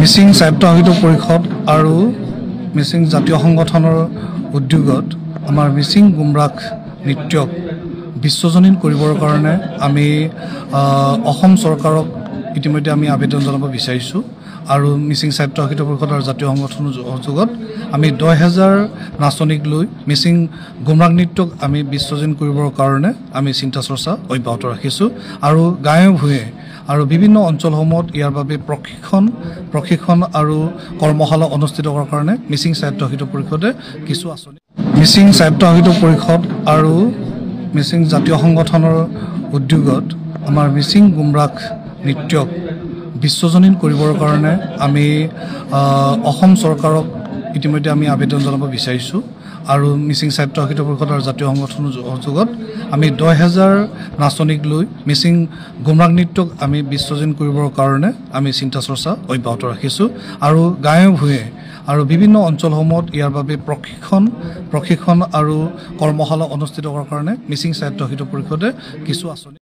মিচিং সাহিত্য সাহিত্য পৰিষদ আৰু মিচিং জাতীয় সংগঠনৰ উদ্যোগত আমাৰ মিচিং গুমৰাগ নৃত্যক বিশ্বজনীন কৰিবৰ কাৰণে আমি অসম চৰকাৰক ইতিমধ্যে আমি আবেদন জনাব বিচাৰিছো আৰু মিচিং সাহিত্য সাহিত্য পৰিষদ আৰু জাতীয় সংগঠনৰ সহযোগত আমি 10000 নাচনীক লৈ মিচিং গুমৰাগ নৃত্যক আমি বিশ্বজনীন কৰিবৰ কাৰণে আমি চিন্তা চৰ্চা অব্যাহত ৰাখিছো আৰু গাঁৱে ভূঞে আৰু বিভিন্ন অঞ্চলসমূহত ইয়াৰ বাবে প্ৰশিক্ষণ আৰু কৰ্মশালা অনুষ্ঠিত কৰাৰ কাৰণে মিচিং সাহিত্য সাহিত্য পৰিষদে কিছু আঁচনি মিচিং সাহিত্য সাহিত্য পৰিষদ আৰু মিচিং জাতীয় সংগঠনৰ উদ্যোগত আমাৰ মিচিং গুমৰাগ নৃত্যক বিশ্বজনীন কৰিবৰ কাৰণে আমি অসম চৰকাৰক ইতিমধ্যে আমি আবেদন জনাব বিচাৰিছো আৰু মিচিং সাহিত্য সাহিত্য পৰিষদ আৰু জাতীয় সংগঠনৰ সহযোগত আমি 10000 নাচনীক লৈ মিচিং গুমৰাগ নৃত্যক আমি বিশ্বজনীন কৰিবৰ কাৰণে আমি চিন্তা চৰ্চা অব্যাহত ৰাখিছো আৰু গাঁৱে ভূঞে আৰু বিভিন্ন অঞ্চলসমূহত ইয়াৰ বাবে প্ৰশিক্ষণ আৰু কৰ্মশালা অনুষ্ঠিত কৰাৰ কাৰণে মিচিং সাহিত্য সাহিত্য পৰিষদে কিছু আঁচনি